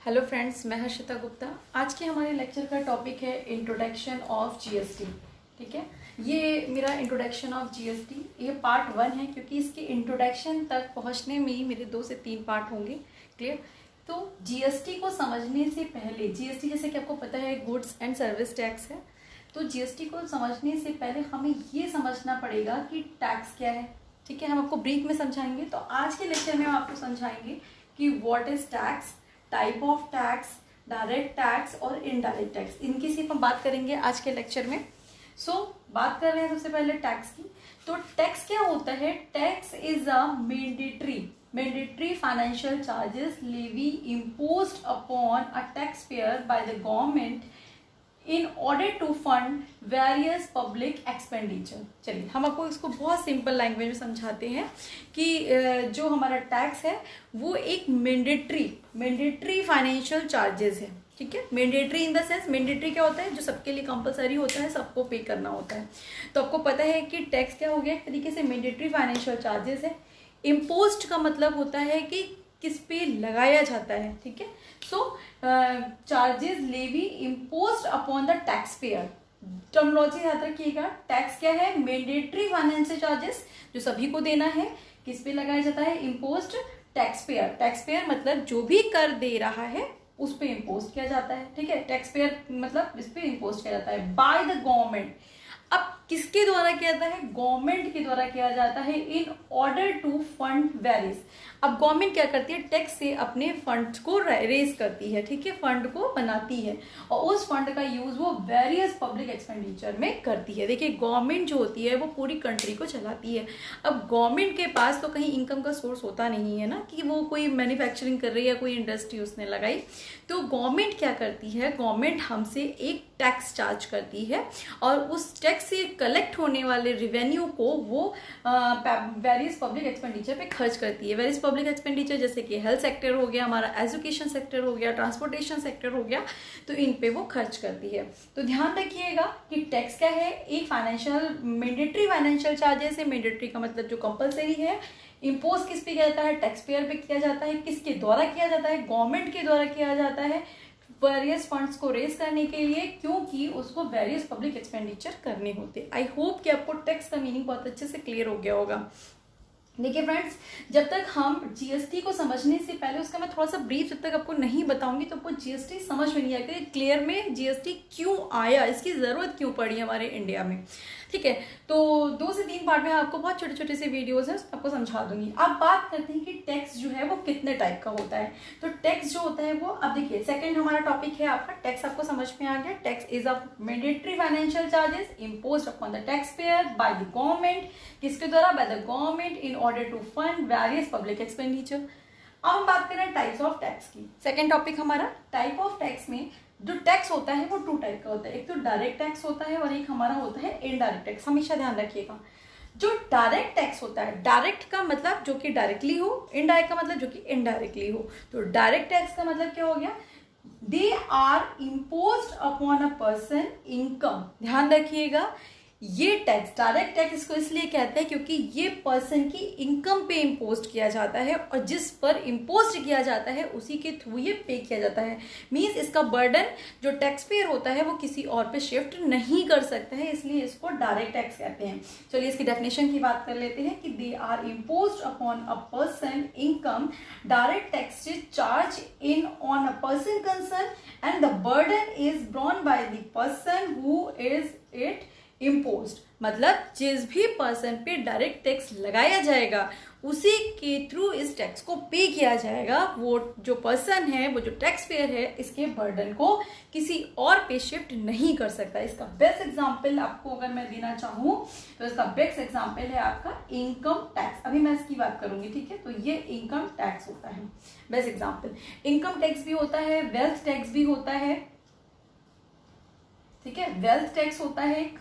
Hello friends, मैं हर्षिता गुप्ता। आज के हमारे लेक्चर का टॉपिक है इंट्रोडक्शन ऑफ जीएसटी। ठीक है, ये मेरा इंट्रोडक्शन ऑफ जीएसटी ये पार्ट 1 है, क्योंकि इसके इंट्रोडक्शन तक पहुंचने में ही मेरे 2 से 3 पार्ट होंगे। क्लियर? तो जीएसटी को समझने से पहले, जीएसटी जैसे कि आपको पता है गुड्स एंड सर्विस टैक्स है, तो जीएसटी को समझने से पहले हमें ये समझना पड़ेगा कि टैक्स क्या है। ठीक है, हम आपको ब्रीफ में समझाएंगे। तो आज के लेक्चर में हम आपको समझाएंगे कि what is tax, type of tax, direct tax और इनडायरेक्ट टैक्स, इनकी सिर्फ हम बात करेंगे आज के लेक्चर में। बात कर रहे हैं सबसे पहले टैक्स की। तो टैक्स क्या होता है? Tax is a mandatory financial charges levy imposed upon a tax payer by the government in order to fund various public expenditure. चलिए हम आपको इसको बहुत सिंपल लैंग्वेज में समझाते हैं कि जो हमारा टैक्स है वो एक मैंडेटरी फाइनेंशियल चार्जेस है। ठीक है, mandatory in the sense, mandatory क्या होता है? जो सबके लिए कंपलसरी होता है, सबको पे करना होता है। तो आपको पता है कि टैक्स क्या हो गया, एक तरीके से मैंडेटरी फाइनेंशियल चार्जेस है। इम्पोज्ड का मतलब होता है कि किस पे लगाया जाता है। ठीक है, charges levy imposed upon the tax payer. Terminology याद रखिएगा। टैक्स क्या है? मैंडेटरी फाइनेंशियल चार्जेस जो सभी को देना है। किस पे लगाया जाता है? Imposed tax payer. Tax payer मतलब जो भी कर दे रहा है उस पे इम्पोज किया जाता है। ठीक है, टैक्स पेयर मतलब इस पे इम्पोज किया जाता है बाय द गवर्नमेंट। अब किसके द्वारा किया जाता है? गवर्नमेंट के द्वारा किया जाता है in order to fund various. अब गवर्नमेंट क्या करती है? टैक्स से अपने फंड को रेज करती है। ठीक है, फंड को बनाती है और उस फंड का यूज वो वेरियस पब्लिक एक्सपेंडिचर में करती है। देखिए, गवर्नमेंट जो होती है वो पूरी कंट्री को चलाती है। अब गवर्नमेंट के पास तो कहीं इनकम का सोर्स होता नहीं है ना, कि वो कोई मैन्युफैक्चरिंग कर रही है, कोई इंडस्ट्री उसने लगाई। तो गवर्नमेंट क्या करती है? गवर्नमेंट हमसे एक टैक्स चार्ज करती है और उस टैक्स से कलेक्ट होने वाले रिवेन्यू को वो वेरियस पब्लिक एक्सपेंडिचर पे खर्च करती है। वेरियस पब्लिक एक्सपेंडिचर जैसे कि हेल्थ सेक्टर हो गया, हमारा एजुकेशन सेक्टर हो गया, ट्रांसपोर्टेशन सेक्टर हो गया, तो इन पे वो खर्च करती है। तो ध्यान रखिएगा कि टैक्स क्या है? एक मैंडेटरी फाइनेंशियल चार्जेस है। मैंडेटरी का मतलब जो कंपलसरी है। इम्पोज किस पे किया जाता है? टैक्स पेयर पे किया जाता है। किसके द्वारा किया जाता है? गवर्नमेंट के द्वारा किया जाता है वेरियस फंड्स को रेज करने के लिए, क्योंकि उसको वेरियस पब्लिक एक्सपेंडिचर करने होते। आई होप कि आपको टैक्स का मीनिंग बहुत अच्छे से क्लियर हो गया होगा। देखिए फ्रेंड्स, जब तक हम जीएसटी को समझने से पहले उसका मैं थोड़ा सा ब्रीफ जब तक आपको नहीं बताऊंगी तो आपको जीएसटी समझ में नहीं आएगा क्लियर में जीएसटी क्यों आया, इसकी जरूरत क्यों पड़ी हमारे इंडिया में। ठीक है, तो 2 से 3 पार्ट में आपको बहुत छोटे छोटे से वीडियोस हैं, आपको समझा दूंगी। अब बात करते हैं कि टैक्स जो है वो कितने टाइप का होता है। तो टैक्स जो होता है वो, अब देखिए सेकंड हमारा टॉपिक है आपका टैक्स। आपको समझ में आ गया। Tax is a mandatory financial charges imposed upon the tax payer by the government. किसके द्वारा? By the government in order to fund various public expenditure. अब हम बात कर रहे हैं टाइप्स ऑफ टैक्स की। सेकंड टॉपिक हमारा टाइप ऑफ टैक्स में जो टैक्स होता है वो 2 टाइप का होता है। एक तो डायरेक्ट टैक्स होता है और एक हमारा होता है इनडायरेक्ट टैक्स। हमेशा ध्यान रखिएगा, जो डायरेक्ट टैक्स होता है, डायरेक्ट का मतलब जो कि डायरेक्टली हो, इनडायरेक्ट का मतलब जो कि इनडायरेक्टली हो। तो डायरेक्ट टैक्स का मतलब क्या हो गया? They are imposed upon a person income. ध्यान रखिएगा, ये टैक्स, डायरेक्ट टैक्स इसको इसलिए कहते हैं क्योंकि ये पर्सन की इनकम पे इम्पोज किया जाता है और जिस पर इम्पोज किया जाता है उसी के थ्रू ये पे किया जाता है। मींस इसका बर्डन जो टैक्स पेयर होता है वो किसी और पे शिफ्ट नहीं कर सकता है, इसलिए इसको डायरेक्ट टैक्स कहते हैं। चलिए इसकी डेफिनेशन की बात कर लेते हैं कि they are imposed upon a person income. Direct tax charge in on a person concern and the burden is borne by the person who is it imposed. मतलब जिस भी पर्सन पे डायरेक्ट टैक्स लगाया जाएगा उसी के थ्रू इस tax को पे किया जाएगा। वो जो पर्सन है, वो जो टैक्स पेयर है, इसके बर्डन को किसी और पे शिफ्ट नहीं कर सकता। इसका बेस्ट एग्जांपल आपको अगर मैं देना चाहूं तो इसका बेस्ट एग्जांपल है आपका इनकम टैक्स। अभी मैं इसकी बात करूंगी। ठीक है, तो ये इनकम टैक्स होता है बेस्ट एग्जांपल। इनकम टैक्स भी होता है, वेल्थ टैक्स भी होता है। ठीक है, वेल्थ टैक्स होता है एक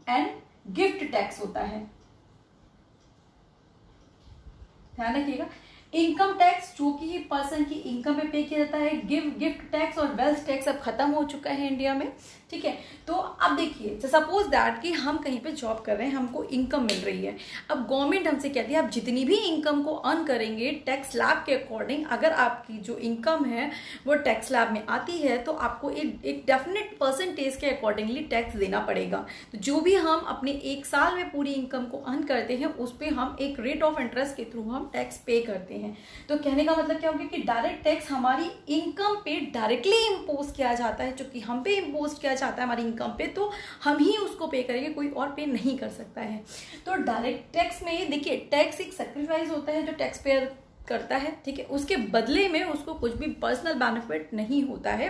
एंड गिफ्ट टैक्स होता है। ध्यान रखिएगा, इनकम टैक्स जो कि पर्सन की इनकम पे पे किया जाता है। गिफ्ट टैक्स और वेल्थ टैक्स अब खत्म हो चुका है इंडिया में, ठीक है। तो अब देखिए, सपोज दैट कि हम कहीं पे जॉब कर रहे हैं, हमको इनकम मिल रही है। अब गवर्नमेंट हमसे कहती है आप जितनी भी इनकम को अर्न करेंगे टैक्स स्लैब के अकॉर्डिंग, अगर आपकी जो इनकम है वो टैक्स स्लैब में आती है तो आपको एक डेफिनेट परसेंटेज के अकॉर्डिंगली टैक्स देना पड़ेगा। तो जो भी हम अपने एक साल में पूरी इनकम को अर्न करते हैं उस पर हम एक रेट ऑफ इंटरेस्ट के थ्रू हम टैक्स पे करते हैं। तो कहने का मतलब क्या होगा कि डायरेक्ट टैक्स हमारी इनकम पे डायरेक्टली इम्पोज किया जाता है, जो कि हम पे इम्पोज किया जाता है हमारी इनकम पे, तो हम ही उसको पे करेंगे, कोई और पे नहीं कर सकता है। तो डायरेक्ट टैक्स में देखिए, टैक्स एक सैक्रिफाइस होता है जो टैक्स पेयर करता है, ठीक है, उसके बदले में उसको कुछ भी पर्सनल बेनिफिट नहीं होता है,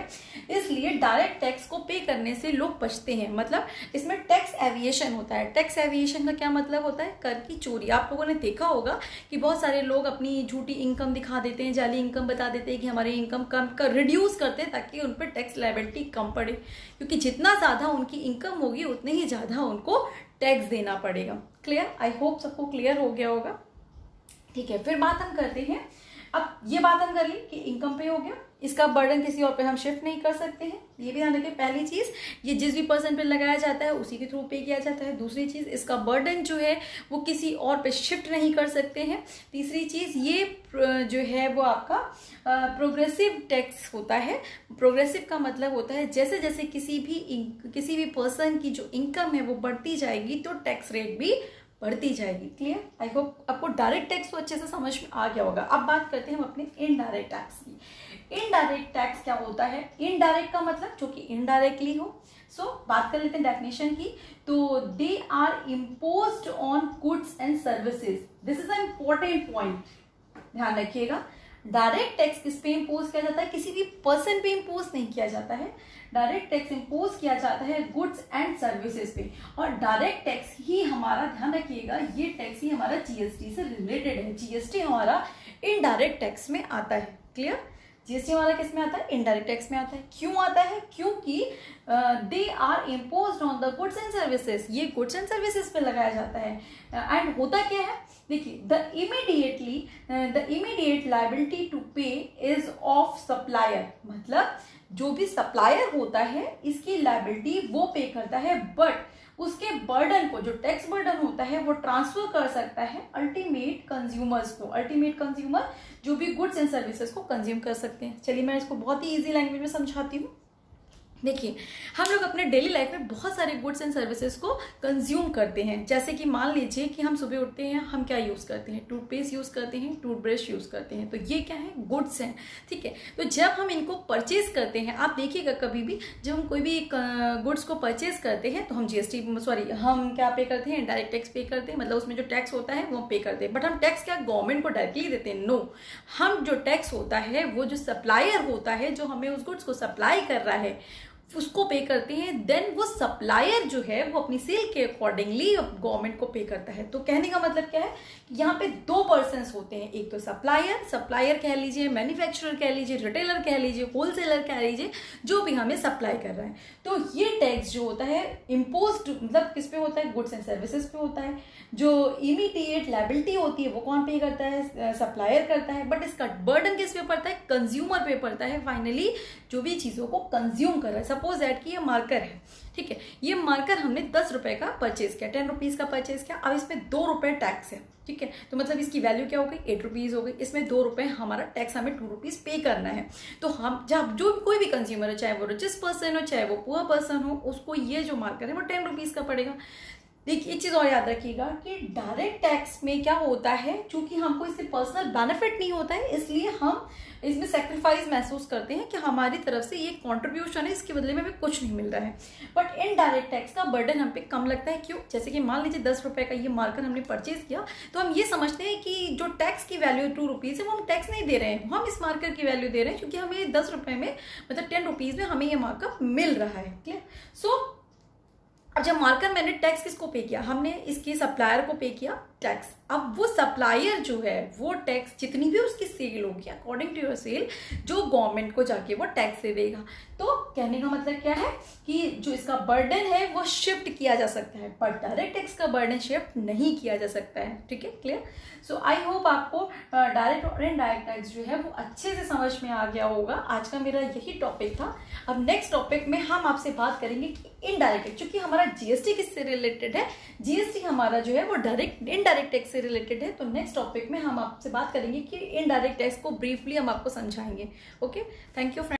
इसलिए डायरेक्ट टैक्स को पे करने से लोग बचते हैं। मतलब इसमें टैक्स एविएशन होता है। टैक्स एविएशन का क्या मतलब होता है? कर की चोरी। आप लोगों ने देखा होगा कि बहुत सारे लोग अपनी झूठी इनकम दिखा देते हैं, जाली इनकम बता देते हैं कि हमारी इनकम कम कर रिड्यूस करते हैं ताकि उन पर टैक्स लायबिलिटी कम पड़े, क्योंकि जितना ज्यादा उनकी इनकम होगी उतने ही ज्यादा उनको टैक्स देना पड़ेगा। क्लियर? आई होप सबको क्लियर हो गया होगा, ठीक है। फिर बात हम करते हैं, अब ये बात हम कर ली कि इनकम पे हो गया, इसका बर्डन किसी और पे हम शिफ्ट नहीं कर सकते हैं, ये भी ध्यान रखें। पहली चीज, ये जिस भी पर्सन पे लगाया जाता है उसी के थ्रू पे किया जाता है। दूसरी चीज, इसका बर्डन जो है वो किसी और पे शिफ्ट नहीं कर सकते हैं। तीसरी चीज, ये जो है वो आपका प्रोग्रेसिव टैक्स होता है। प्रोग्रेसिव का मतलब होता है जैसे जैसे किसी भी पर्सन की जो इनकम है वो बढ़ती जाएगी तो टैक्स रेट भी बढ़ती जाएगी। क्लियर? आई होप आपको डायरेक्ट टैक्स तो अच्छे से समझ में आ गया होगा। अब बात करते हैं हम अपने इनडायरेक्ट टैक्स की। इनडायरेक्ट टैक्स क्या होता है? इनडायरेक्ट का मतलब जो कि इनडायरेक्टली हो। बात कर लेते हैं डेफिनेशन की। तो they are imposed on goods and services. This is a important point, ध्यान रखिएगा। डायरेक्ट टैक्स किस पे इम्पोज किया जाता है? किसी भी पर्सन पे इम्पोज नहीं किया जाता है। डायरेक्ट टैक्स इम्पोज किया जाता है गुड्स एंड सर्विसेज पे, और डायरेक्ट टैक्स ही हमारा, ध्यान रखिएगा, ये टैक्स ही हमारा जीएसटी से रिलेटेड है। जीएसटी हमारा इनडायरेक्ट टैक्स में आता है। क्लियर? जीएसटी हमारा किस में आता है? इनडायरेक्ट टैक्स में आता है। क्यों आता है? क्योंकि they are imposed on the goods and services, ये गुड्स एंड सर्विसेज पे लगाया जाता है। एंड होता क्या है? देखिए, the immediate liability to pay is of supplier, मतलब जो भी सप्लायर होता है इसकी लायबिलिटी वो पे करता है, बट उसके बर्डन को, जो टैक्स बर्डन होता है, वो ट्रांसफर कर सकता है अल्टीमेट कंज्यूमर्स को। अल्टीमेट कंज्यूमर जो भी गुड्स एंड सर्विसेज को कंज्यूम कर सकते हैं। चलिए मैं इसको बहुत ही इजी लैंग्वेज में समझाती हूँ। देखिए, हम लोग अपने डेली लाइफ में बहुत सारे गुड्स एंड सर्विसेज को कंज्यूम करते हैं। जैसे कि मान लीजिए कि हम सुबह उठते हैं, हम क्या यूज करते हैं? टूथपेस्ट यूज करते हैं, टूथब्रश यूज करते हैं। तो ये क्या है? गुड्स हैं, ठीक है। तो जब हम इनको परचेज करते हैं, आप देखिएगा कभी भी जब हम कोई भी गुड्स को परचेज करते हैं तो हम हम क्या पे करते हैं? डायरेक्ट टैक्स पे करते हैं, मतलब उसमें जो टैक्स होता है वो पे करते हैं। बट हम टैक्स क्या गवर्नमेंट को डायरेक्टली देते हैं? नो, हम जो टैक्स होता है वो जो सप्लायर होता है, जो हमें उस गुड्स को सप्लाई कर रहा है, उसको पे करते हैं। देन वो सप्लायर जो है वो अपनी सेल के अकॉर्डिंगली गवर्नमेंट को पे करता है। तो कहने का मतलब क्या है? यहाँ पे दो पर्सन्स होते हैं, एक तो सप्लायर कह लीजिए, मैन्युफैक्चरर कह लीजिए, रिटेलर कह लीजिए, होलसेलर कह लीजिए, जो भी हमें सप्लाई कर रहा है। तो ये टैक्स जो होता है इम्पोज्ड, मतलब किस पे होता है? गुड्स एंड सर्विसेज पे होता है। जो इमीडिएट लायबिलिटी होती है वो कौन पे करता है? सप्लायर करता है। बट इसका बर्डन किस पे पड़ता है? कंज्यूमर पे पड़ता है। फाइनली जो भी चीजों को कंज्यूम कर रहा है। सपोज दैट कि ये मार्कर है, ठीक है, ये मार्कर हमने 10 रुपए का परचेज किया, 10 रुपीज का परचेज किया। अब इसमें 2 रुपए टैक्स है, ठीक है, तो मतलब इसकी वैल्यू क्या हो गई? 8 रुपीज हो गई। इसमें 2 रुपए हमारा टैक्स, हमें 2 रुपीज पे करना है। तो हम जब जो कोई भी कंज्यूमर है, चाहे वो रिचेस्ट पर्सन हो चाहे वो पुअर पर्सन हो, उसको ये जो मार्कर है वो 10 रुपीज का पड़ेगा। देखिए, एक चीज और याद रखिएगा कि डायरेक्ट टैक्स में क्या होता है, क्योंकि हमको इससे पर्सनल बेनिफिट नहीं होता है, इसलिए हम इसमें सेक्रीफाइस महसूस करते हैं कि हमारी तरफ से ये कंट्रीब्यूशन है, इसके बदले में हमें कुछ नहीं मिल रहा है। बट इनडायरेक्ट टैक्स का बर्डन हम पे कम लगता है। क्यों? जैसे कि मान लीजिए 10 रुपए का ये मार्कर हमने परचेज किया, तो हम ये समझते हैं कि जो टैक्स की वैल्यू 2 रुपीज है वो हम टैक्स नहीं दे रहे हैं, हम इस मार्कर की वैल्यू दे रहे हैं, क्योंकि हमें 10 रुपए में, मतलब 10 रुपीज में हमें ये मार्कर मिल रहा है। क्लियर? सो अब जब मार्कर मैंने टैक्स किसको पे किया? हमने इसके सप्लायर को पे किया, टैक्स। अब वो सप्लायर जो है वो टैक्स जितनी भी उसकी सेल होगी अकॉर्डिंग टू योर सेल जो गवर्नमेंट को जाके वो टैक्स देगा। तो कहने का मतलब क्या है कि जो इसका बर्डन है वो शिफ्ट किया जा सकता है, पर डायरेक्ट टैक्स का बर्डन शिफ्ट नहीं किया जा सकता है। ठीक है, क्लियर। सो आई होप आपको डायरेक्ट और इनडायरेक्ट टैक्स जो है वो अच्छे से समझ में आ गया होगा। आज का मेरा यही टॉपिक था। अब नेक्स्ट टॉपिक में हम आपसे बात करेंगे कि इनडायरेक्ट टैक्स, क्योंकि हमारा जीएसटी किससे रिलेटेड है, जीएसटी हमारा जो है वो डायरेक्ट इनडायरेक्ट टैक्स से रिलेटेड है। तो नेक्स्ट टॉपिक में हम आपसे बात करेंगे कि इनडायरेक्ट टैक्स को ब्रीफली हम आपको समझाएंगे। Okay, thank you friend.